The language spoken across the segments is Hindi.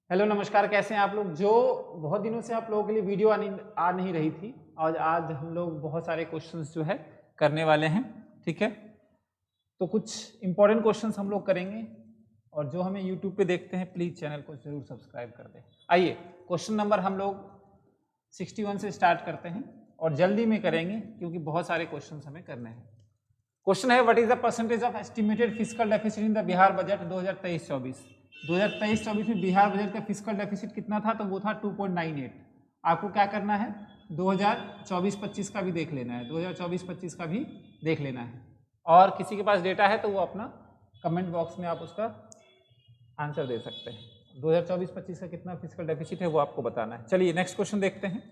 हेलो नमस्कार, कैसे हैं आप लोग। जो बहुत दिनों से आप लोगों के लिए वीडियो आ नहीं रही थी और आज हम लोग बहुत सारे क्वेश्चंस जो है करने वाले हैं। ठीक है, तो कुछ इंपॉर्टेंट क्वेश्चंस हम लोग करेंगे और जो हमें यूट्यूब पे देखते हैं प्लीज चैनल को जरूर सब्सक्राइब कर दें। आइए क्वेश्चन नंबर हम लोग 61 से स्टार्ट करते हैं और जल्दी में करेंगे क्योंकि बहुत सारे क्वेश्चंस हमें करने हैं। क्वेश्चन है, what is the percentage of estimated fiscal deficit in the Bihar budget 2023-24। 2023-24 में बिहार बजट का फिस्कल डेफिसिट कितना था? तो वो था 2.98। आपको क्या करना है, 2024-25 का भी देख लेना है, 2024-25 का भी देख लेना है। और किसी के पास डेटा है तो वो अपना कमेंट बॉक्स में आप उसका आंसर दे सकते हैं। 2024-25 का कितना फिस्कल डेफिसिट है वो आपको बताना है। चलिए नेक्स्ट क्वेश्चन देखते हैं।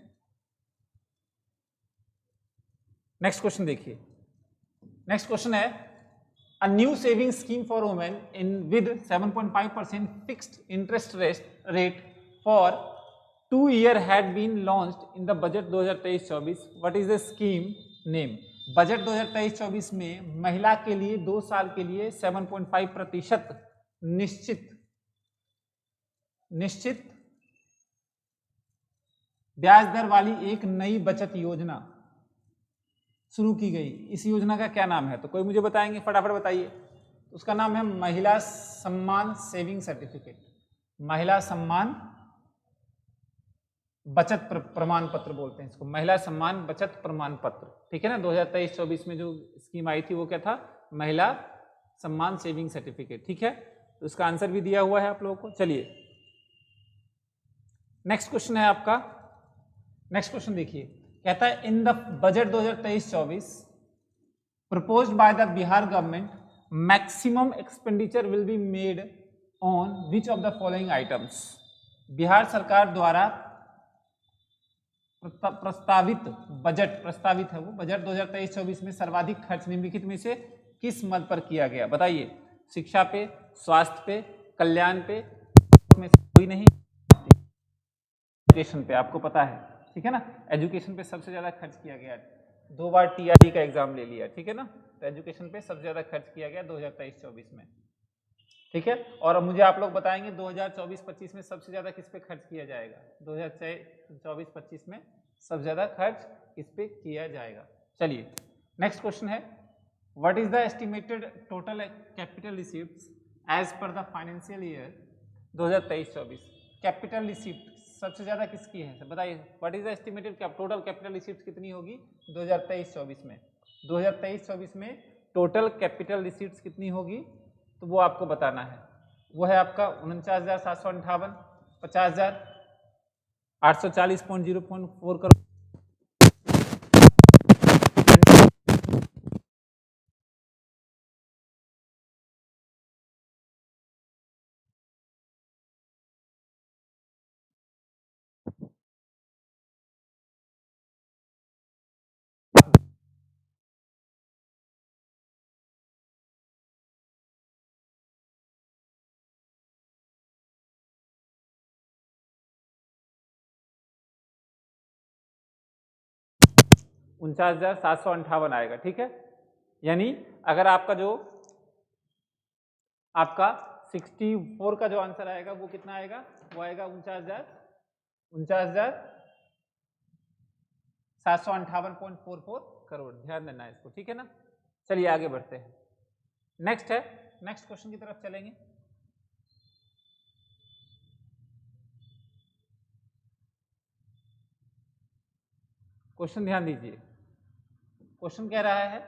नेक्स्ट क्वेश्चन देखिए। नेक्स्ट क्वेश्चन है, a new saving scheme for women in with 7.5% fixed interest rate for 2 year had been launched in the budget 2023-24. What is the scheme name? Budget 2023-24 में महिला के लिए 2 साल के लिए 7.5% निश्चित ब्याज दर वाली एक नई बचत योजना शुरू की गई। इस योजना का क्या नाम है? तो कोई मुझे बताएंगे, फटाफट बताइए। उसका नाम है महिला सम्मान सेविंग सर्टिफिकेट, महिला सम्मान बचत प्रमाण पत्र बोलते हैं इसको, महिला सम्मान बचत प्रमाण पत्र। ठीक है ना, 2023-24 में जो स्कीम आई थी वो क्या था? महिला सम्मान सेविंग सर्टिफिकेट। ठीक है, तो इसका आंसर भी दिया हुआ है आप लोगों को। चलिए नेक्स्ट क्वेश्चन है आपका। नेक्स्ट क्वेश्चन देखिए, कहता है in the budget 2023-24 proposed by the Bihar government, maximum expenditure will be made on which of the following items? Bihar सरकार द्वारा प्रस्तावित है वो बजट 2023-24 में सर्वाधिक खर्च निम्नलिखित में से किस मद पर किया गया? बताइए। शिक्षा पे, स्वास्थ्य पे, कल्याण पे, में कोई नहीं, एजुकेशन पे। आपको पता है, ठीक है ना, एजुकेशन पे सबसे ज्यादा खर्च किया गया। 2 बार टीआरई का एग्जाम ले लिया, ठीक है ना, तो एजुकेशन पे सबसे ज्यादा खर्च किया गया 2023-24 में। ठीक है, और मुझे आप लोग बताएंगे 2024-25 में सबसे ज्यादा किस पे खर्च किया जाएगा? 2024-25 में सबसे ज्यादा खर्च किस पे किया जाएगा? चलिए नेक्स्ट क्वेश्चन है, what is the estimated total capital receipts as per the financial year 2023-24? Capital receipt सबसे ज्यादा किसकी है बताइए। What is the estimated total capital receipt कितनी होगी 2023-24 में? 2023-24 में टोटल कैपिटल रिसीप्ट कितनी होगी तो वो आपको बताना है। वो है आपका 49,758, 50,000, 840.0.4 करोड़, 49,758 आएगा। ठीक है, यानी अगर आपका जो आपका 64 का जो आंसर आएगा वो कितना आएगा? वो आएगा 49,758.44 करोड़। ध्यान देना इसको, ठीक है ना। चलिए आगे बढ़ते हैं। नेक्स्ट है, नेक्स्ट क्वेश्चन की तरफ चलेंगे। क्वेश्चन ध्यान दीजिए। क्वेश्चन कह रहा है,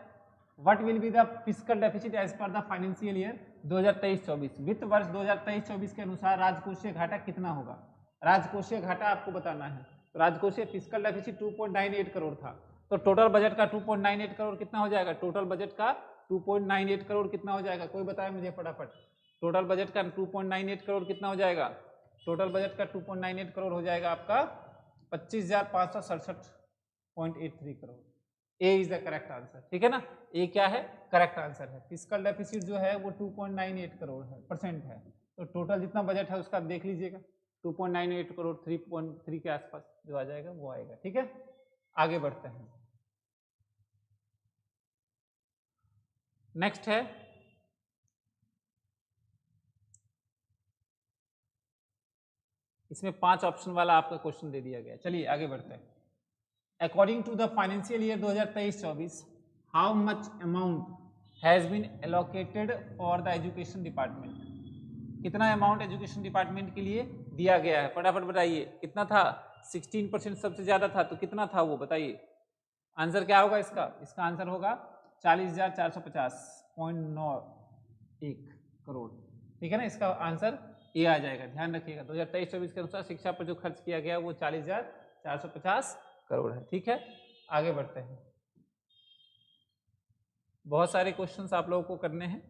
what will be the fiscal deficit as per the financial year 2023-24? वित्त वर्ष 2023-24 के अनुसार राजकोषीय घाटा कितना होगा? राजकोषीय घाटा आपको बताना है। तो राजकोषीय फिस्कल डेफिसिट 2.98 करोड़ था, तो टोटल बजट का 2.98 करोड़ कितना हो जाएगा? टोटल बजट का 2.98 करोड़ कितना हो जाएगा? कोई बताए मुझे फटाफट। टोटल बजट का 2.98 करोड़ कितना हो जाएगा? टोटल बजट का 2.98 करोड़ हो जाएगा आपका 25,567.83 करोड़। ए इज द करेक्ट आंसर। ठीक है ना, ए क्या है? करेक्ट आंसर है। फिस्कल डेफिसिट जो है वो 2.98 करोड़ है, परसेंट है। तो टोटल जितना बजट है उसका देख लीजिएगा, 2.98 करोड़ 3.3 के आसपास जो आ जाएगा वो आएगा। ठीक है, आगे बढ़ते हैं। नेक्स्ट है, इसमें 5 ऑप्शन वाला आपका क्वेश्चन दे दिया गया। चलिए आगे बढ़ते हैं। According to the financial year 2023-24 how much amount has been allocated for the education department. कितना अमाउंट एजुकेशन डिपार्टमेंट के लिए दिया गया है, फटाफट बताइए। कितना था? 16% सबसे ज्यादा था, तो कितना था वो बताइए। आंसर क्या होगा इसका? इसका आंसर होगा 40,450.91 करोड़। ठीक है ना, इसका आंसर ये आ जाएगा। ध्यान रखिएगा 2023-24 के अनुसार शिक्षा पर जो खर्च किया गया वो 40,450 करोड़ है। ठीक है, आगे बढ़ते हैं। बहुत सारे क्वेश्चंस आप लोगों को करने हैं।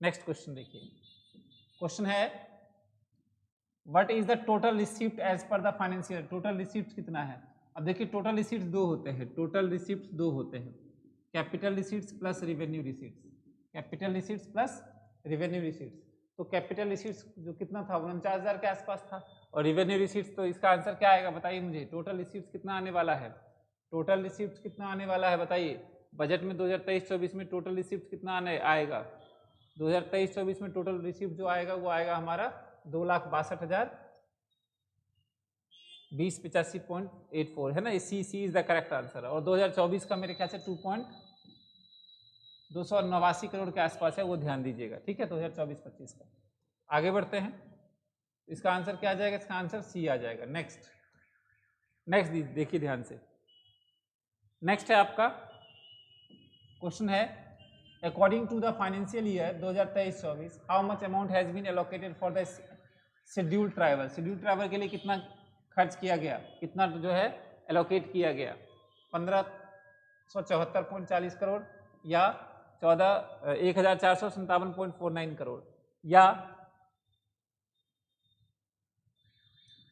नेक्स्ट क्वेश्चन देखिए। क्वेश्चन है what is the total receipt as per the financial. Total receipt कितना है? अब देखिए टोटल रिसिप्ट दो होते हैं, टोटल रिसिप्ट दो होते हैं, capital receipts plus revenue receipts. Capital receipts plus revenue receipts. तो कैपिटल रिसिप्ट्स जो कितना था 49,000 के आसपास था, और रिवेन्यू रिसिप्ट्स, तो इसका आंसर क्या आएगा बताइए मुझे। टोटल रिसिप्ट्स कितना आने वाला है? टोटल रिसिप्ट्स कितना आने वाला है बताइए। बजट में 2023-24 में टोटल रिसिप्ट कितना आएगा? 2023-24 में टोटल रिसिप्ट जो आएगा वो आएगा हमारा 2,62,020.85.84 है ना। सी इज द करेक्ट आंसर। और 2024 का मेरे ख्याल से 2.289 करोड़ के आसपास है, वो ध्यान दीजिएगा। ठीक है, 2024-25 का। आगे बढ़ते हैं। इसका आंसर क्या आ जाएगा? इसका आंसर सी आ जाएगा। नेक्स्ट देखिए ध्यान से। नेक्स्ट है आपका क्वेश्चन है according to the financial year 2023-24 how much amount has been allocated for the scheduled tribal. Scheduled tribal के लिए कितना खर्च किया गया, कितना जो है एलोकेट किया गया? 1574.40 करोड़ या 1,457.49 करोड़ या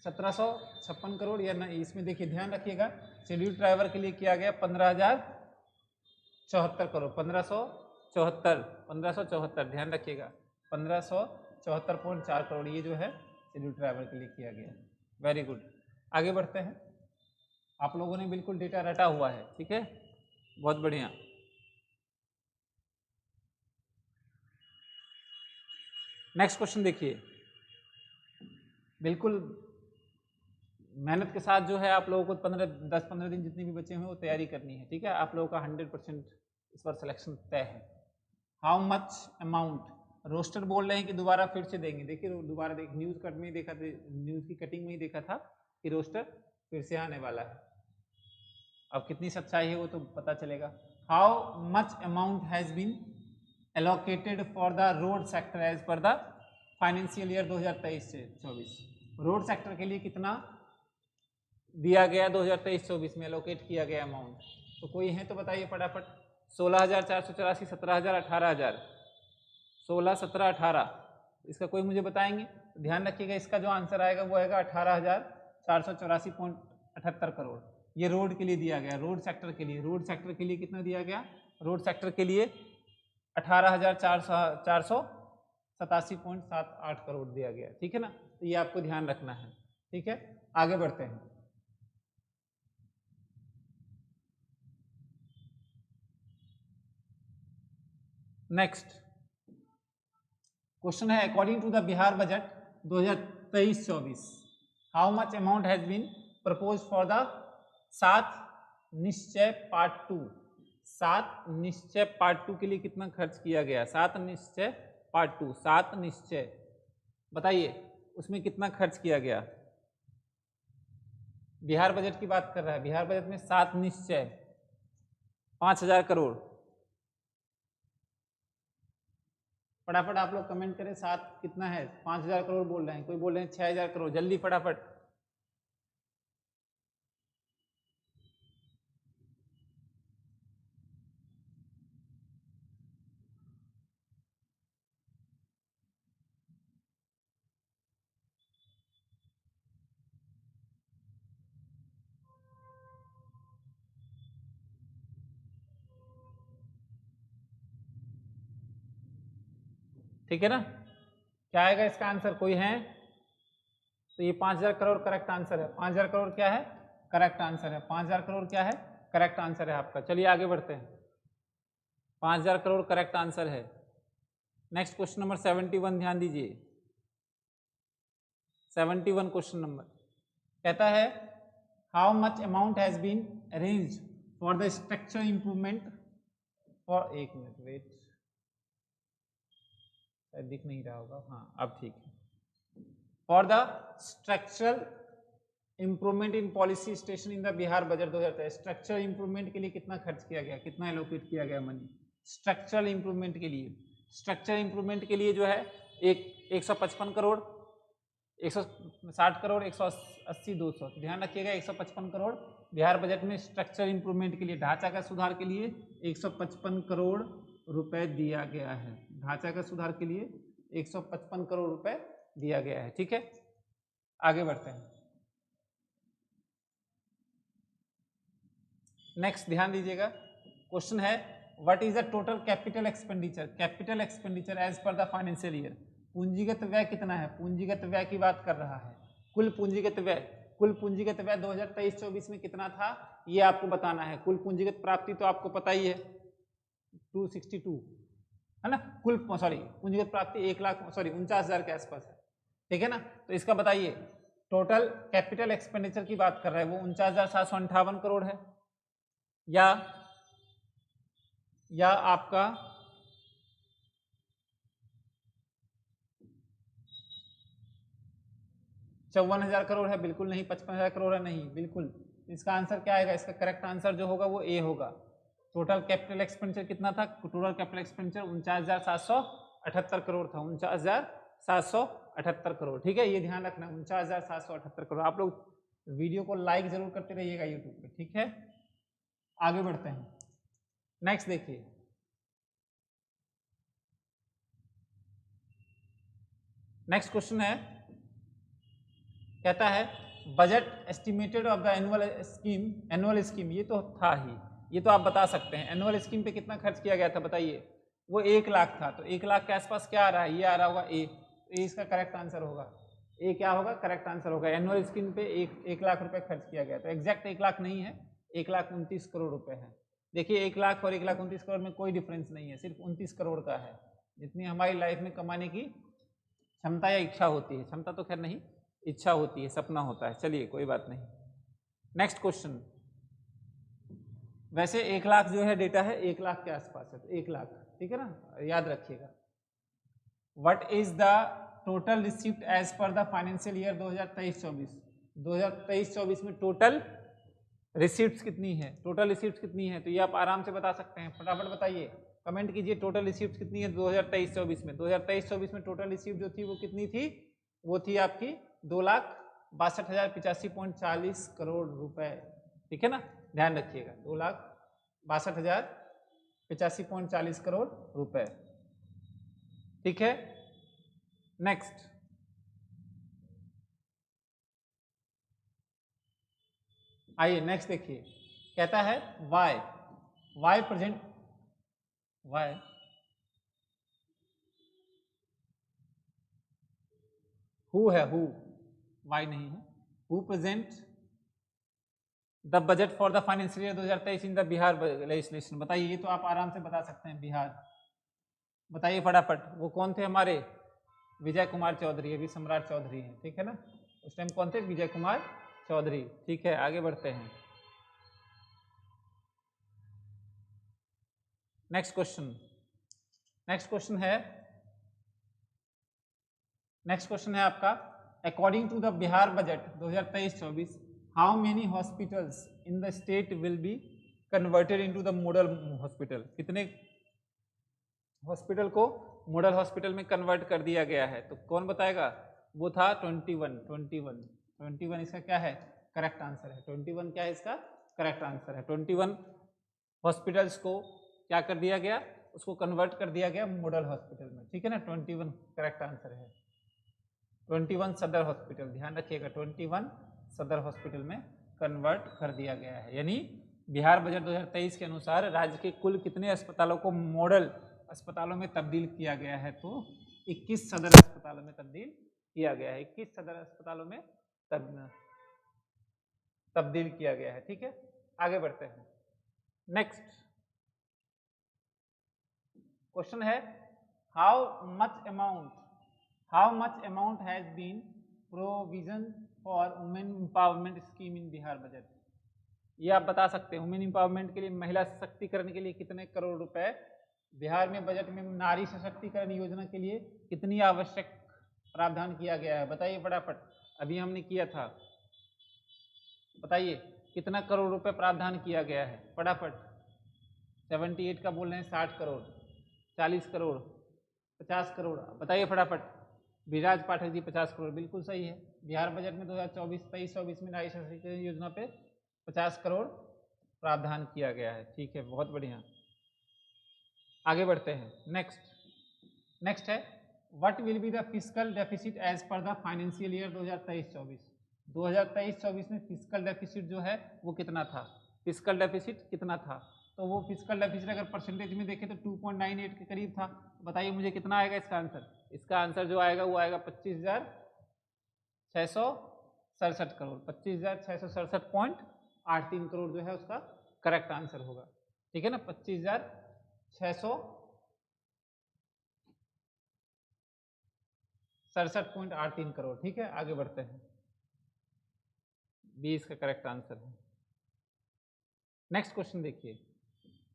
1,756 करोड़ या नहीं। इसमें देखिए ध्यान रखिएगा, शेड्यूल्ड ट्राइबल के लिए किया गया 15,074 करोड़। 1574 ध्यान रखिएगा, 1574.4 करोड़ ये जो है शेड्यूल्ड ट्राइबल के लिए किया गया। वेरी गुड, आगे बढ़ते हैं। आप लोगों ने बिल्कुल डेटा रटा हुआ है। ठीक है, बहुत बढ़िया। नेक्स्ट क्वेश्चन देखिए। बिल्कुल मेहनत के साथ जो है आप लोगों को 10-15 दिन जितने भी बचे हुए वो तैयारी करनी है। ठीक है, आप लोगों का 100% इस बार सिलेक्शन तय है। हाउ मच अमाउंट, रोस्टर बोल रहे हैं कि दोबारा फिर से देंगे। देखिए दोबारा देख, न्यूज़ कट में ही देखा था, न्यूज़ की कटिंग में ही देखा था कि रोस्टर फिर से आने वाला है। अब कितनी सच्चाई है वो तो पता चलेगा। How much amount has been allocated for the road sector as per the financial year 2023-24। Road sector के लिए कितना दिया गया 2023-24 में एलोकेट किया गया अमाउंट? तो कोई है तो बताइए फटाफट। 16,484, 17,000, 18,000। 16, 17, 18, इसका कोई मुझे बताएंगे? ध्यान रखिएगा इसका जो आंसर आएगा वो आएगा 18,484.78 करोड़। ये रोड के लिए दिया गया, रोड सेक्टर के लिए। रोड सेक्टर के लिए कितना दिया गया? रोड सेक्टर के लिए 18,487.78 करोड़ दिया गया। ठीक है ना, तो ये आपको ध्यान रखना है। ठीक है, आगे बढ़ते हैं। नेक्स्ट क्वेश्चन है according to the Bihar budget 2023-24 how much amount has been propose for the 7 निश्चय पार्ट 2। 7 निश्चय पार्ट 2 के लिए कितना खर्च किया गया? 7 निश्चय पार्ट 2, 7 निश्चय बताइए उसमें कितना खर्च किया गया? बिहार बजट की बात कर रहा है। बिहार बजट में 7 निश्चय 5,000 करोड़। फटाफट आप लोग कमेंट करें 7 कितना है? 5,000 करोड़ बोल रहे हैं, कोई बोल रहे हैं 6,000 करोड़। जल्दी फटाफट। ठीक है ना, क्या आएगा इसका आंसर? कोई है तो ये 5,000 करोड़ करेक्ट आंसर है। 5,000 करोड़ क्या है? करेक्ट आंसर है। 5,000 करोड़ क्या है? करेक्ट आंसर है आपका। चलिए आगे बढ़ते हैं। 5,000 करोड़ करेक्ट आंसर है। नेक्स्ट क्वेश्चन नंबर 71 ध्यान दीजिए। 71 क्वेश्चन नंबर कहता है how much amount has been arranged for the structure improvement for, एक मिनट वेट, दिख नहीं रहा होगा, हाँ अब ठीक है, for the structural improvement in policy station in the Bihar budget 2023। Structural improvement के लिए कितना खर्च किया गया, कितना एलोकेट किया गया मनी स्ट्रक्चरल इंप्रूवमेंट के लिए? स्ट्रक्चरल इंप्रूवमेंट के लिए जो है 155 करोड़, 160 करोड़, 180, 200, ध्यान रखिएगा 155 करोड़ बिहार बजट में स्ट्रक्चरल इंप्रूवमेंट के लिए, ढांचा का सुधार के लिए 155 करोड़ रुपए दिया गया है। ढांचा का सुधार के लिए 155 करोड़ रुपए दिया गया है। ठीक है, आगे बढ़ते हैं। नेक्स्ट ध्यान दीजिएगा, क्वेश्चन है what is the total capital expenditure? Capital expenditure as per the financial year, पूंजीगत व्यय कितना है? पूंजीगत व्यय की बात कर रहा है। कुल पूंजीगत व्यय, कुल पूंजीगत व्यय 2023-24 में कितना था ये आपको बताना है। कुल पूंजीगत प्राप्ति तो आपको पता ही है 262 है ना, कुल पूंजीगत प्राप्ति 49,000 के आसपास है। ठीक है ना, तो इसका बताइए टोटल कैपिटल एक्सपेंडिचर की बात कर रहा है वो 49,758 करोड़ है या आपका 54,000 करोड़ है? बिल्कुल नहीं। 55,000 करोड़ है? नहीं, बिल्कुल। इसका आंसर क्या आएगा? इसका करेक्ट आंसर जो होगा वो ए होगा। टोटल कैपिटल एक्सपेंडिचर कितना था? टोटल कैपिटल एक्सपेंडिचर 49,778 करोड़ था, 49,778 करोड़। ठीक है, ये ध्यान रखना 49,778 करोड़। आप लोग वीडियो को लाइक जरूर करते रहिएगा यूट्यूब पे। ठीक है, आगे बढ़ते हैं। नेक्स्ट देखिए, नेक्स्ट क्वेश्चन है, कहता है budget estimated of the annual scheme. ये तो था ही, ये तो आप बता सकते हैं। एनुअल स्कीम पे कितना खर्च किया गया था बताइए? वो 1 लाख था, तो 1 लाख के आसपास क्या आ रहा है? ये आ रहा होगा ए, इसका करेक्ट आंसर होगा ए। क्या होगा? करेक्ट आंसर होगा। एनुअल स्कीम पे 1 लाख रुपए खर्च किया गया। तो एग्जैक्ट 1 लाख नहीं है, 1,29 करोड़ रुपए है। देखिए 1 लाख और 1,29 करोड़ में कोई डिफरेंस नहीं है, सिर्फ 29 करोड़ का है। जितनी हमारी लाइफ में कमाने की क्षमता या इच्छा होती है, क्षमता तो खैर नहीं, इच्छा होती है, सपना होता है। चलिए कोई बात नहीं। नेक्स्ट क्वेश्चन, वैसे 1 लाख जो है डेटा है 1 लाख के आसपास है, तो 1 लाख, ठीक है ना, याद रखिएगा। What is the total receipt as per the financial year 2023-24? 2023-24 में टोटल रिसिप्ट्स कितनी है? टोटल रिसिप्ट्स कितनी है? तो ये आप आराम से बता सकते हैं, फटाफट बताइए, कमेंट कीजिए। टोटल रिसिप्ट्स कितनी है 2023-24 में? 2023-24 में टोटल रिसिप्ट जो थी वो कितनी थी? वो थी आपकी 2,62,85.40 करोड़ रुपए। ठीक है ना, ध्यान रखिएगा 2,62,85.40 करोड़ रुपए। ठीक है, नेक्स्ट आइए, नेक्स्ट देखिए, कहता है वाई प्रेजेंट, वाई हु है, हु, वाई नहीं है, who present the budget for the financial year 2023 in the Bihar legislation. बताइए, ये तो आप आराम से बता सकते हैं, बिहार। बताइए फटाफट, वो कौन थे हमारे? विजय कुमार चौधरी, अभी सम्राट चौधरी हैं। ठीक है ना, उस टाइम कौन थे? विजय कुमार चौधरी। ठीक है, आगे बढ़ते हैं। नेक्स्ट क्वेश्चन, नेक्स्ट क्वेश्चन है आपका, according to the Bihar budget 2023-24 how many hospitals in the state will be converted into the model hospital? कितने हॉस्पिटल को मॉडल हॉस्पिटल में कन्वर्ट कर दिया गया है? तो कौन बताएगा? वो था 21 इसका क्या है? करेक्ट आंसर है। 21 क्या है इसका? करेक्ट आंसर है। 21 हॉस्पिटल्स को क्या कर दिया गया? उसको कन्वर्ट कर दिया गया मॉडल हॉस्पिटल में। ठीक है ना, 21 करेक्ट आंसर है। 21 सदर हॉस्पिटल, ध्यान रखिएगा, 21 सदर हॉस्पिटल में कन्वर्ट कर दिया गया है। यानी बिहार बजट 2023 के अनुसार राज्य के कुल कितने अस्पतालों को मॉडल अस्पतालों में तब्दील किया गया है? तो 21 सदर अस्पतालों में तब्दील किया गया है। 21 सदर अस्पतालों में तब्दील किया गया है। ठीक है, आगे बढ़ते हैं। नेक्स्ट क्वेश्चन है, how much amount has been provision for women empowerment scheme in Bihar budget. ये आप बता सकते हैं वुमेन एम्पावरमेंट के लिए, महिला सशक्तिकरण के लिए कितने करोड़ रुपए बिहार में बजट में नारी सशक्तिकरण योजना के लिए कितनी आवश्यक प्रावधान किया गया है, बताइए फटाफट। अभी हमने किया था, बताइए कितना करोड़ रुपए प्रावधान किया गया है फटाफट। 78 का बोल रहे हैं, 60 करोड़, 40 करोड़, 50 करोड़, बताइए फटाफट। विराज पाठक जी 50 करोड़, बिल्कुल सही है। बिहार बजट में 2023-24 में नारी सशक्तिकरण योजना पे 50 करोड़ प्रावधान किया गया है। ठीक है, बहुत बढ़िया, आगे बढ़ते हैं। नेक्स्ट है what will be the fiscal deficit as per the financial year 2023-24। 2023-24 में फिस्कल डेफिसिट जो है वो कितना था, फिस्कल डेफिसिट कितना था? तो वो फिस्कल डेफिसिट अगर परसेंटेज में देखें तो 2.98 के करीब था। बताइए मुझे कितना आएगा इसका आंसर। इसका आंसर जो आएगा वो आएगा 25,667 करोड़, 25,667.83 करोड़ जो है उसका करेक्ट आंसर होगा। ठीक है ना, 25,667.83 करोड़। ठीक है, आगे बढ़ते हैं, 20 का करेक्ट आंसर है। नेक्स्ट क्वेश्चन देखिए,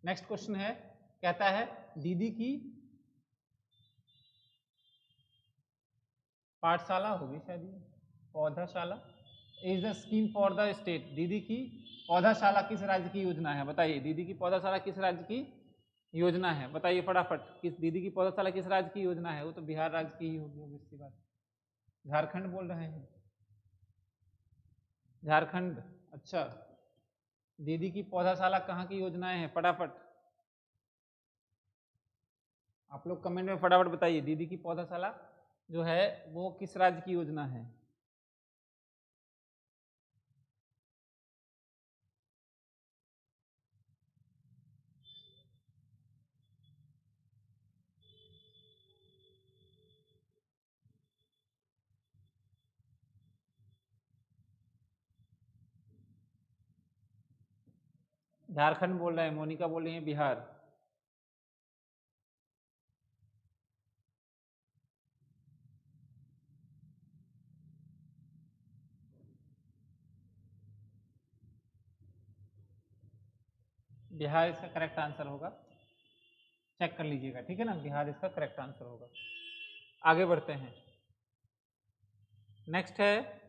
नेक्स्ट क्वेश्चन है, कहता है दीदी की पाठशाला होगी शायद, ये पौधाशाला is the scheme for the state. दीदी की पौधाशाला किस राज्य की योजना है, बताइए। दीदी की पौधाशाला किस राज्य की योजना है, बताइए फटाफट। किस दीदी की पौधाशाला किस राज्य की योजना है? वो तो बिहार राज्य की ही होगी, ऑब्वियसली बात। झारखंड बोल रहे हैं, झारखंड। अच्छा, दीदी की पौधाशाला कहाँ की योजनाएं हैं, फटाफट आप लोग कमेंट में फटाफट बताइए। दीदी की पौधाशाला जो है वो किस राज्य की योजना है? झारखंड बोल रहे हैं, मोनिका बोल रही है बिहार। बिहार इसका करेक्ट आंसर होगा, चेक कर लीजिएगा। ठीक है ना, बिहार इसका करेक्ट आंसर होगा। आगे बढ़ते हैं, नेक्स्ट है,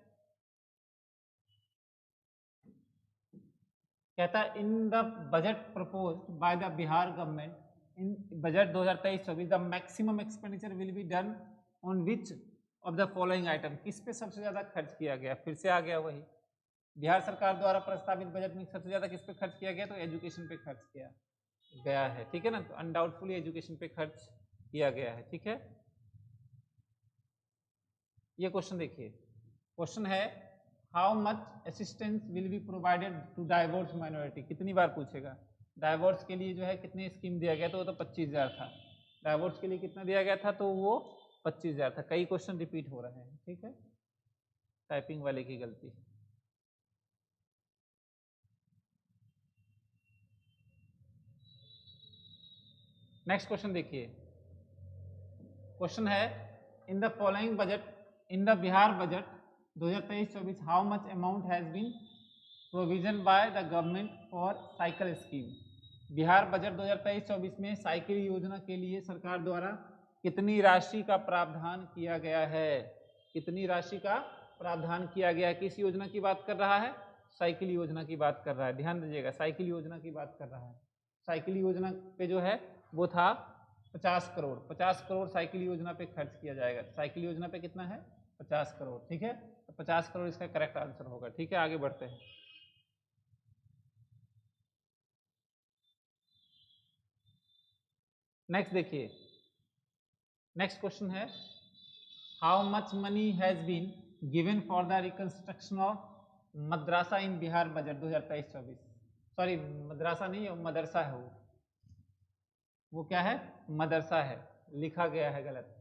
कहता है in the budget proposed by the Bihar government in budget 2023-24 the maximum expenditure will be done on which of the following item. किस पे सबसे ज्यादा खर्च किया गया? फिर से आ गया वही, बिहार सरकार द्वारा प्रस्तावित बजट में सबसे ज्यादा किस पे खर्च किया गया? तो एजुकेशन पे खर्च किया गया है। ठीक है ना, तो अनडाउटफुली एजुकेशन पे खर्च किया गया है। ठीक है, ये क्वेश्चन देखिए, क्वेश्चन है how much assistance will be provided to divorce minority. कितनी बार पूछेगा? डाइवोर्स के लिए जो है कितने स्कीम दिया गया? तो वो तो 25,000 था। डाइवोर्स के लिए कितना दिया गया था? तो वो 25,000 था। कई क्वेश्चन रिपीट हो रहे हैं। ठीक है, टाइपिंग वाले की गलती। नेक्स्ट क्वेश्चन देखिए, क्वेश्चन है in the following budget in the Bihar budget 2023-24 how much amount has been provision by the government for cycle scheme. Bihar budget 2023-24 में साइकिल योजना के लिए सरकार द्वारा कितनी राशि का प्रावधान किया गया है? कितनी राशि का प्रावधान किया गया है? किस योजना की बात कर रहा है? साइकिल योजना की बात कर रहा है। ध्यान दीजिएगा, साइकिल योजना की बात कर रहा है। साइकिल योजना पे जो है वो था 50 करोड़। 50 करोड़ साइकिल योजना पे खर्च किया जाएगा। साइकिल योजना पे कितना है? 50 करोड़। ठीक है, तो 50 करोड़ इसका करेक्ट आंसर होगा। ठीक है, आगे बढ़ते हैं, नेक्स्ट देखिए, नेक्स्ट क्वेश्चन है how much money has been given for the reconstruction of madrasa in Bihar budget 2023-24। Sorry, मद्रासा नहीं, मदरसा है वो क्या है? मदरसा है, लिखा गया है गलत,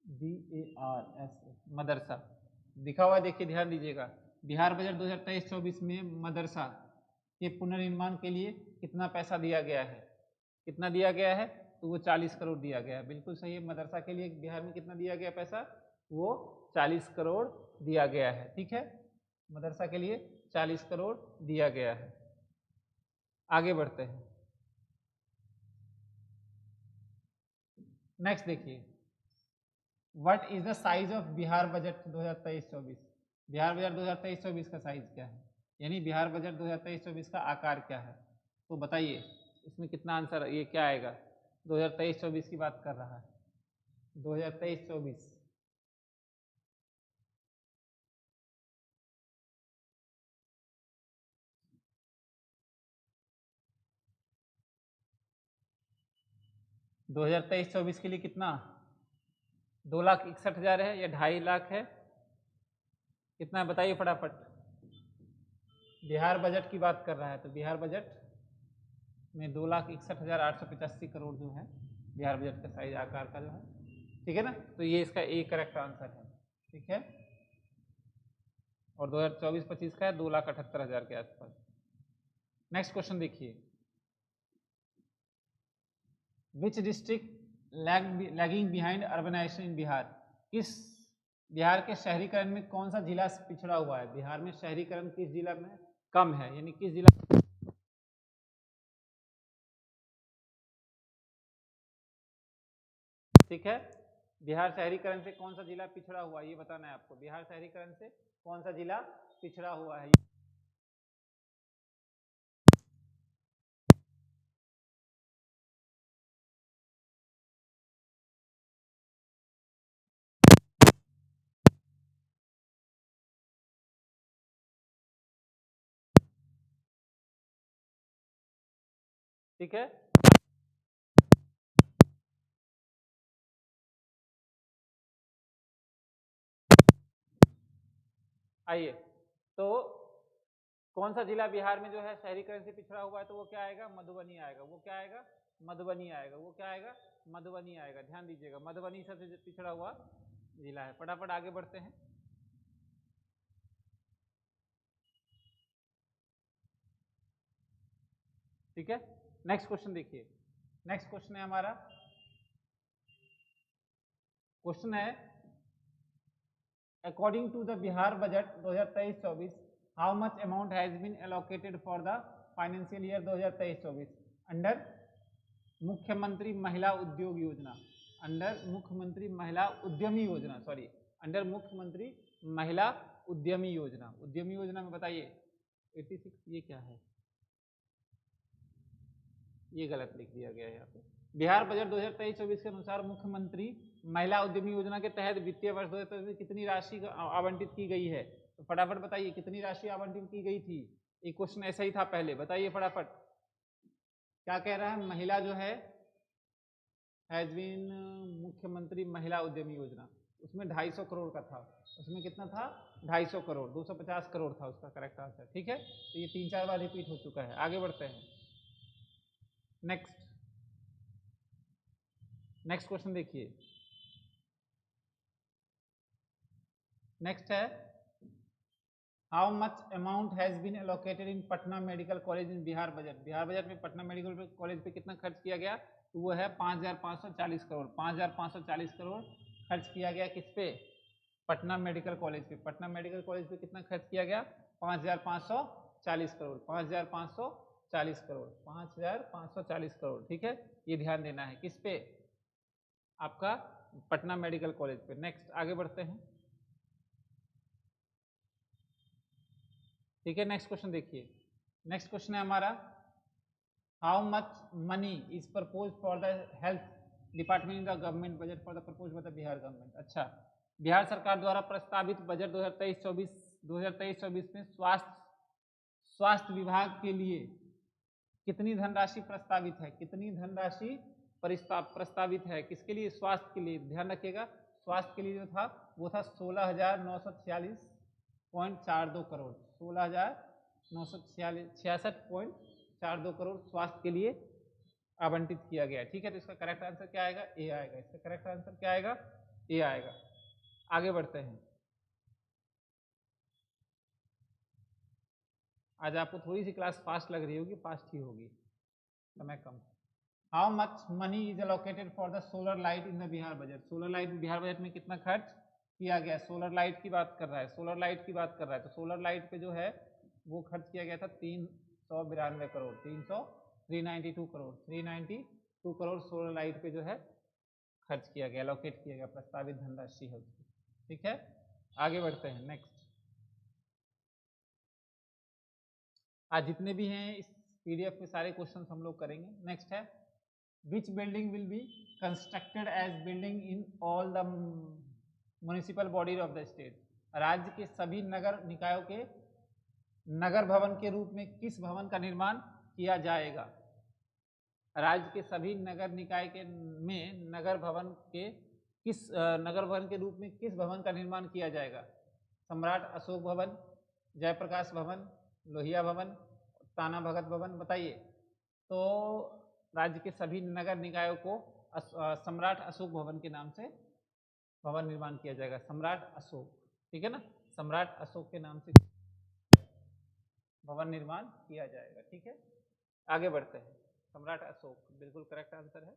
DARS, मदरसा लिखा हुआ है। देखिए ध्यान दीजिएगा, बिहार बजट 2023-24 में मदरसा के पुनर्निर्माण के लिए कितना पैसा दिया गया है? कितना दिया गया है? तो वो 40 करोड़ दिया गया है। बिल्कुल सही है, मदरसा के लिए बिहार में कितना दिया गया पैसा? वो 40 करोड़ दिया गया है। ठीक है, मदरसा के लिए 40 करोड़ दिया गया है। आगे बढ़ते हैं। नेक्स्ट देखिए, what is the size of Bihar budget 2023-24? Bihar budget 2023-24 का साइज क्या है, यानी बिहार बजट 2023-24 का आकार क्या है? तो बताइए इसमें कितना आंसर, ये क्या आएगा? 2023-24 की बात कर रहा है, 2023-24। दो हजार 23-24 के लिए कितना? 2,61,000 है या 2.5 लाख है? कितना है बताइए फटाफट। बिहार बजट की बात कर रहा है, तो बिहार बजट में 2,61,885 करोड़ जो है बिहार बजट का साइज आकार का जो है। ठीक है ना, तो ये इसका ए करेक्ट आंसर है। ठीक है, और 2024-25 का है 2,78,000 के आसपास। नेक्स्ट क्वेश्चन देखिए, which district lagging behind urbanization in Bihar? किस बिहार के शहरीकरण में कौन सा जिला पिछड़ा हुआ है? बिहार में शहरीकरण किस जिला में कम है, यानी किस जिला? ठीक है, बिहार शहरीकरण से कौन सा जिला पिछड़ा हुआ है ये बताना है आपको। बिहार शहरीकरण से कौन सा जिला पिछड़ा हुआ है? ठीक है, आइए, तो कौन सा जिला बिहार में जो है शहरीकरण से पिछड़ा हुआ है? तो वो क्या आएगा? मधुबनी आएगा। वो क्या आएगा? मधुबनी आएगा। वो क्या आएगा? मधुबनी आएगा। ध्यान दीजिएगा, मधुबनी सबसे पिछड़ा हुआ जिला है। फटाफट आगे बढ़ते हैं। ठीक है, नेक्स्ट क्वेश्चन देखिए। नेक्स्ट क्वेश्चन है हमारा, क्वेश्चन है according to the Bihar budget 2023-24 how much amount has been allocated for the financial year 2023-24 under Mukhyamantri Mahila उद्योग योजना, अंडर मुख्यमंत्री महिला उद्यमी योजना, सॉरी, अंडर मुख्यमंत्री महिला उद्यमी योजना। उद्यमी योजना में बताइए 86, ये क्या है? ये गलत लिख दिया गया है यहाँ पे। बिहार बजट 2023-24 के अनुसार मुख्यमंत्री महिला उद्यमी योजना के तहत वित्तीय वर्ष 2023 में कितनी राशि आवंटित की गई है? तो फटाफट बताइए कितनी राशि आवंटित की गई थी। एक क्वेश्चन ऐसा ही था पहले, बताइए फटाफट। क्या कह रहा है? महिला जो है हैज बीन मुख्यमंत्री महिला उद्यमी योजना, उसमें 250 करोड़ का था। उसमें कितना था? 250 करोड़, 250 करोड़ था उसका करेक्ट आंसर। ठीक है, तो ये 3-4 बार रिपीट हो चुका है। आगे बढ़ते हैं। नेक्स्ट नेक्स्ट क्वेश्चन देखिए। नेक्स्ट है how much amount has been allocated in Patna medical college in Bihar budget? Bihar budget में पटना मेडिकल कॉलेज पे कितना खर्च किया गया? तो वो है 5,540 करोड़। 5,540 करोड़ खर्च किया गया किस पे? पटना मेडिकल कॉलेज पे। पटना मेडिकल कॉलेज पे कितना खर्च किया गया? 5,540 करोड़। 5,540 करोड़। 5,540 करोड़। ठीक है, ये ध्यान देना है किस पे? आपका पटना मेडिकल कॉलेज पे। नेक्स्ट आगे बढ़ते हैं। ठीक है, नेक्स्ट क्वेश्चन देखिए। नेक्स्ट क्वेश्चन है हमारा how much money is propose for the health department in the government budget for the propose by the Bihar government. अच्छा, बिहार सरकार द्वारा प्रस्तावित बजट 2023-24 में स्वास्थ्य विभाग के लिए कितनी धनराशि प्रस्तावित है? कितनी धनराशि प्रस्तावित है किसके लिए? स्वास्थ्य के लिए। ध्यान रखिएगा, स्वास्थ्य के लिए जो था वो था 16,946.42 करोड़। 16,966.42 करोड़ स्वास्थ्य के लिए आवंटित किया गया। ठीक है, तो इसका करेक्ट आंसर क्या आएगा? ए आएगा। इसका करेक्ट आंसर क्या आएगा? ए आएगा। आगे बढ़ते हैं। आज आपको थोड़ी सी क्लास फास्ट लग रही होगी, फास्ट ही होगी, समय कम। How much money is allocated for the solar light in the Bihar budget? Solar light Bihar budget में कितना खर्च किया गया, सोलर लाइट की बात कर रहा है, सोलर लाइट की बात कर रहा है, तो सोलर लाइट पे जो है वो खर्च किया गया था 392 करोड़, 392 करोड़, 392 करोड़ सोलर लाइट पे जो है खर्च किया गया, एलोकेट किया गया, प्रस्तावित धनराशि है उसकी। ठीक है, आगे बढ़ते हैं। नेक्स्ट, आज जितने भी हैं इस पीडीएफ में सारे क्वेश्चन हम लोग करेंगे। नेक्स्ट है, which building will be constructed as building in all the municipal body of the state. राज्य के सभी नगर निकायों के नगर भवन के रूप में किस भवन का निर्माण किया जाएगा? राज्य के सभी नगर निकाय के में नगर भवन के रूप में किस भवन का निर्माण किया जाएगा? सम्राट अशोक भवन, जयप्रकाश भवन, लोहिया भवन, ताना भगत भवन, बताइए। तो राज्य के सभी नगर निकायों को सम्राट अशोक भवन के नाम से भवन निर्माण किया जाएगा, सम्राट अशोक, ठीक है ना, सम्राट अशोक के नाम से भवन निर्माण किया जाएगा। ठीक है, आगे बढ़ते हैं। सम्राट अशोक बिल्कुल करेक्ट आंसर है।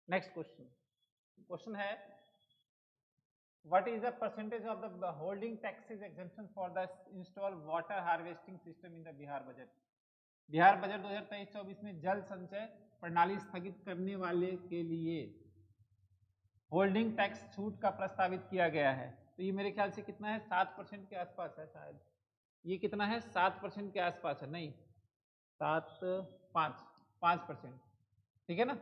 नेक्स्ट क्वेश्चन है, what is the percentage of the holding taxes exemption for the install water harvesting system in the Bihar budget. Bihar budget 2023-24 में जल संचय प्रणाली स्थगित करने वाले के लिए होल्डिंग टैक्स छूट का प्रस्तावित किया गया है। तो ये मेरे ख्याल से कितना है, 7% के आसपास है शायद। ये कितना है, 7% के आसपास है, नहीं 5%, ठीक है ना।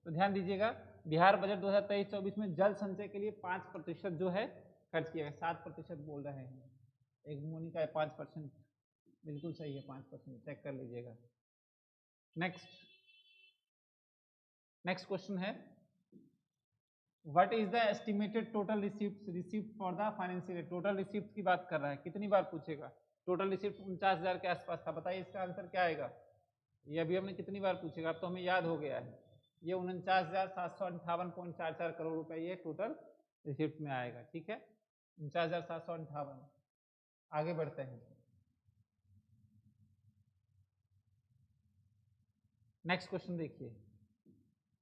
तो ध्यान दीजिएगा, बिहार बजट 2023-24 में जल संचय के लिए 5% जो है खर्च किया गया। 7% बोल रहे हैं, एक मोनिका है 5%, बिल्कुल सही है 5%, चेक कर लीजिएगा। नेक्स्ट क्वेश्चन है, what is the estimated total receipt for the financial year. Total receipt की बात कर रहा है, कितनी बार पूछेगा। टोटल रिसीप्ट 49,000 के आसपास था, बताइए इसका आंसर क्या आएगा। ये अभी हमने कितनी बार पूछेगा, अब तो हमें याद हो गया है। ये 49,758.44 करोड़ रुपए ये टोटल रिसीप्ट में आएगा। ठीक है, 49,758। आगे बढ़ते हैं। नेक्स्ट क्वेश्चन देखिए,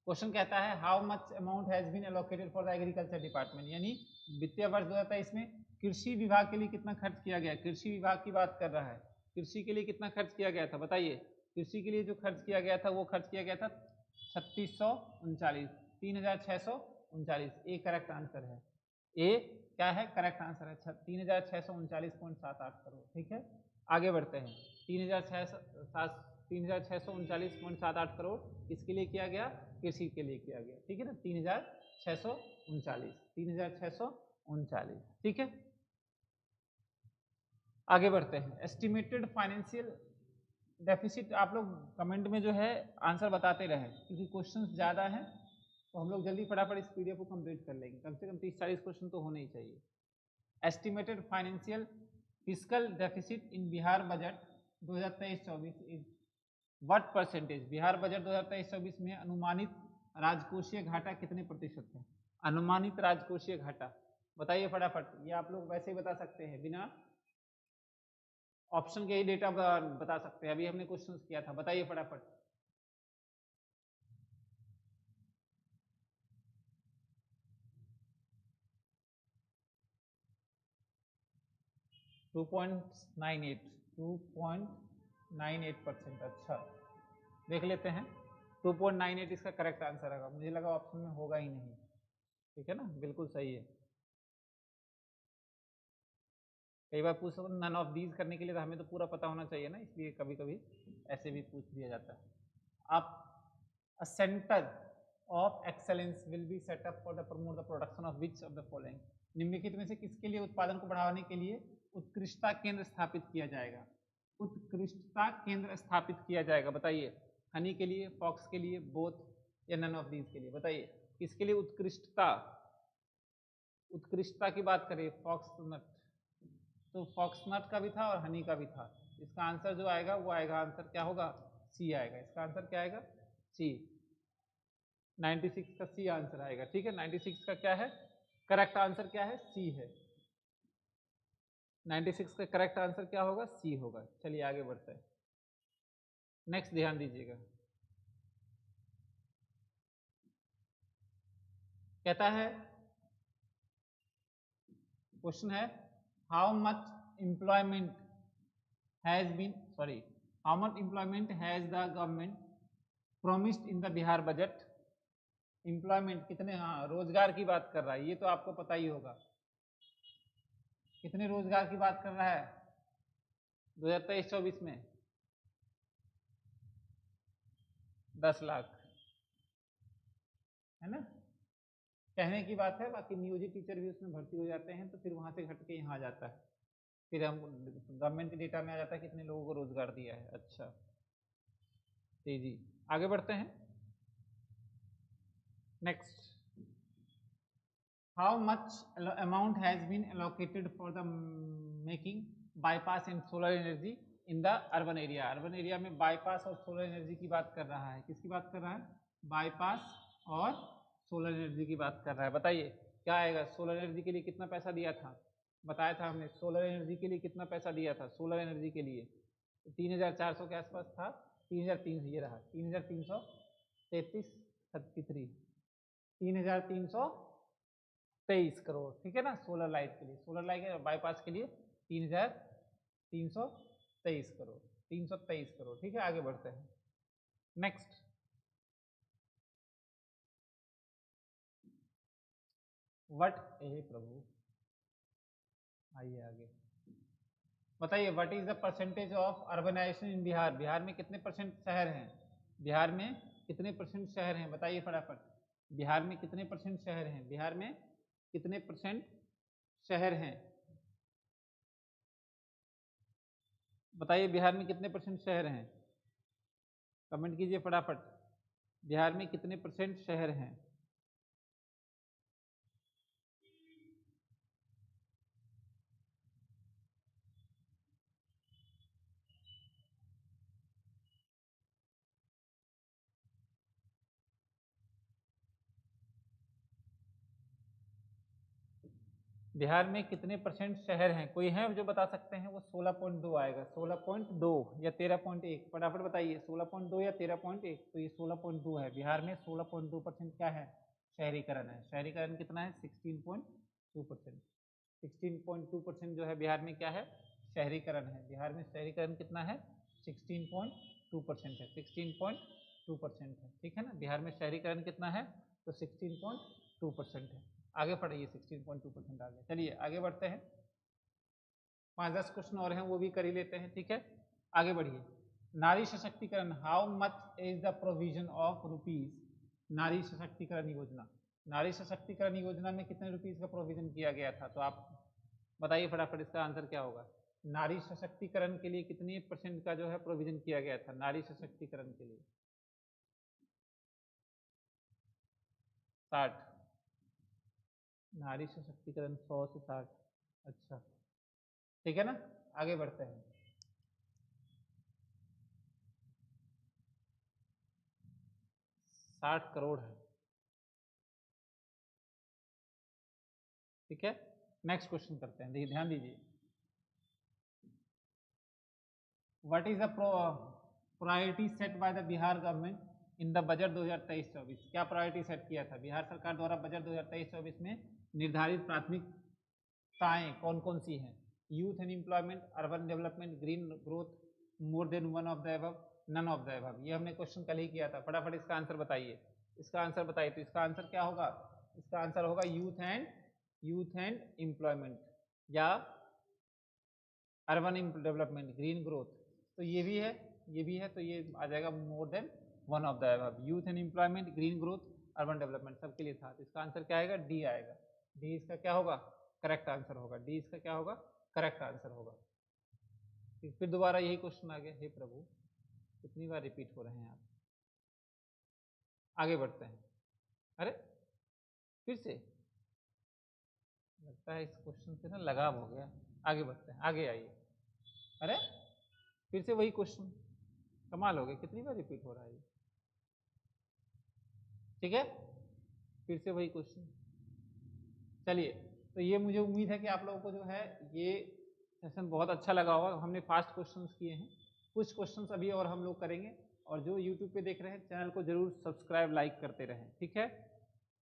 क्वेश्चन कहता है how much amount has been allocated for the agriculture department, यानी वित्तीय वर्ष 2023 में कृषि विभाग के लिए कितना खर्च किया गया। कृषि विभाग की बात कर रहा है, कृषि के लिए कितना खर्च किया गया था, बताइए। कृषि के लिए जो खर्च किया गया था वो खर्च किया गया था 3,639, ए करेक्ट आंसर है। ए क्या है, करेक्ट आंसर है 3,639.78 करोड़। ठीक है, आगे बढ़ते हैं। 3,639.78 करोड़ किसके लिए किया गया, कृषि के लिए किया गया। ठीक है ना, 3,639, ठीक है। आगे बढ़ते हैं। एस्टिमेटेड फाइनेंशियल डेफिसिट, आप लोग कमेंट में जो है आंसर बताते रहे, क्योंकि क्वेश्चंस ज़्यादा हैं तो हम लोग जल्दी फटाफट इस पीडीएफ को कंप्लीट कर लेंगे। कम से कम 30-40 क्वेश्चन तो होने ही चाहिए। Estimated financial fiscal deficit in Bihar budget 2023-24 is what percentage. Bihar budget 2023-24 में अनुमानित राजकोषीय घाटा कितने प्रतिशत है। अनुमानित राजकोषीय घाटा बताइए फटाफट। ये आप लोग वैसे ही बता सकते हैं, बिना ऑप्शन के ही डेटा बता सकते हैं। अभी हमने क्वेश्चन किया था, बताइए फटाफट। टू 2.98%। अच्छा, देख लेते हैं। 2.98 इसका करेक्ट आंसर होगा, मुझे लगा ऑप्शन में होगा ही नहीं। ठीक है ना, बिल्कुल सही है। कई बार पूछ सकते नन ऑफ दीज करने के लिए तो हमें तो पूरा पता होना चाहिए ना, इसलिए कभी कभी ऐसे भी पूछ दिया जाता है। आप अ centre of excellence will be set up for the promote the production of which of the following. निम्नलिखित में से किसके लिए उत्पादन को बढ़ाने के लिए उत्कृष्टता केंद्र स्थापित किया जाएगा। उत्कृष्टता केंद्र स्थापित किया जाएगा, बताइए। हनी के लिए, फॉक्स के लिए, बोथ या नन ऑफ दीज के लिए, बताइए। किसके लिए उत्कृष्टता की बात करें, फॉक्स नट, तो फॉक्सनट का भी था और हनी का भी था। इसका आंसर जो आएगा वो आएगा, आंसर क्या होगा, सी आएगा। इसका आंसर क्या आएगा, सी। 96 का सी आंसर आएगा। ठीक है, 96 का क्या है, करेक्ट आंसर क्या है, सी है। 96 का करेक्ट आंसर क्या होगा, सी होगा। चलिए आगे बढ़ते हैं। नेक्स्ट ध्यान दीजिएगा, कहता है क्वेश्चन है how much employment has been how much employment has the government promised in the Bihar budget. Employment कितने, हाँ रोजगार की बात कर रहा है, ये तो आपको पता ही होगा। कितने रोजगार की बात कर रहा है 2023-24 में? 10 लाख, है ना, कहने की बात है। बाकी नियोजित टीचर भी उसमें भर्ती हो जाते हैं तो फिर वहां से घट के यहाँ आ जाता है, फिर हम गवर्नमेंट के डेटा में आ जाता है कितने लोगों को रोजगार दिया है। अच्छा जी आगे बढ़ते हैं। Next, how much amount has been allocated for the making bypass and solar energy in the urban area. Urban area में बाईपास और सोलर एनर्जी की बात कर रहा है। किसकी बात कर रहा है? बाईपास और सोलर एनर्जी की बात कर रहा है। बताइए क्या आएगा? सोलर एनर्जी के लिए कितना पैसा दिया था? बताया था हमने सोलर एनर्जी के लिए कितना पैसा दिया था। सोलर एनर्जी के लिए 3,400 के आसपास था, 3,300 ये रहा, 3,333 3,323 करोड़, ठीक है ना। सोलर लाइट के लिए, सोलर लाइट के बाईपास के लिए 3,323 करोड़, 323 करोड़, ठीक है। आगे बढ़ते हैं। नेक्स्ट, वट प्रभु आइए आगे बताइए, what is the percentage of urbanization in Bihar. Bihar में कितने परसेंट शहर हैं? बिहार में कितने परसेंट शहर हैं? बताइए फटाफट। बिहार में कितने परसेंट शहर हैं? बिहार में कितने परसेंट शहर हैं? बताइए बिहार में कितने परसेंट शहर हैं? कमेंट कीजिए फटाफट। बिहार में कितने परसेंट शहर हैं? बिहार में कितने परसेंट शहर हैं? कोई है जो बता सकते हैं? वो 16.2 आएगा, 16.2 या 13.1, फटाफट बताइए। 16.2 या 13.1? तो ये 16.2 है। बिहार में 16.2% क्या है? शहरीकरण है। शहरीकरण कितना है? 16.2%। 16.2% जो है बिहार में क्या है? शहरीकरण है। बिहार में शहरीकरण कितना है? 16.2% है। 16.2% है, ठीक है ना। बिहार में शहरीकरण कितना है? तो 16.2% है। आगे पढ़िए, 16.2% आगे। चलिए आगे बढ़ते हैं। 5-10 क्वेश्चन और हैं, वो भी कर ही लेते हैं, ठीक है। आगे बढ़िए। नारी सशक्तिकरण, how much is the provision of rupees. नारी सशक्तिकरण योजना, नारी सशक्तिकरण योजना में कितने रुपीज का प्रोविजन किया गया था? तो आप बताइए फटाफट, इसका आंसर क्या होगा? नारी सशक्तिकरण के लिए कितने % का जो है प्रोविजन किया गया था नारी सशक्तिकरण के लिए? 60। नारी सशक्तिकरण 100 से 60। अच्छा, ठीक है ना। आगे बढ़ते हैं। ₹60 करोड़ है, ठीक है। नेक्स्ट क्वेश्चन करते हैं, देखिए ध्यान दीजिए। What is the priority set by the Bihar government in the budget 2023-24। क्या प्रायोरिटी सेट किया था बिहार सरकार द्वारा बजट 2023-24 में? निर्धारित प्राथमिकताएं कौन कौन सी हैं? Youth and employment, urban development, green growth, more than one of the above, none of the above. ये हमने क्वेश्चन कल ही किया था। फटाफट इसका आंसर बताइए। इसका आंसर बताइए। तो इसका आंसर क्या होगा? इसका आंसर होगा यूथ एंड एम्प्लॉयमेंट या अर्बन डेवलपमेंट, ग्रीन ग्रोथ। तो ये भी है, ये भी है, तो ये आ जाएगा मोर than one of the above. Youth and employment, green growth, urban development सबके लिए था। तो इसका आंसर क्या आएगा? डी आएगा। डी इसका क्या होगा? करेक्ट आंसर होगा। डी इसका क्या होगा? करेक्ट आंसर होगा। फिर दोबारा यही क्वेश्चन आ गया। हे प्रभु, कितनी बार रिपीट हो रहे हैं आप। आगे बढ़ते हैं। अरे फिर से लगता है इस क्वेश्चन से ना लगाव हो गया। आगे बढ़ते हैं, आगे आइए। अरे फिर से वही क्वेश्चन, कमाल हो गया, कितनी बार रिपीट हो रहा है ये, ठीक है। फिर से वही क्वेश्चन। चलिए, तो ये मुझे उम्मीद है कि आप लोगों को जो है ये सेशन बहुत अच्छा लगा होगा। हमने फास्ट क्वेश्चंस किए हैं, कुछ क्वेश्चंस अभी और हम लोग करेंगे। और जो यूट्यूब पे देख रहे हैं, चैनल को जरूर सब्सक्राइब लाइक करते रहें, ठीक है।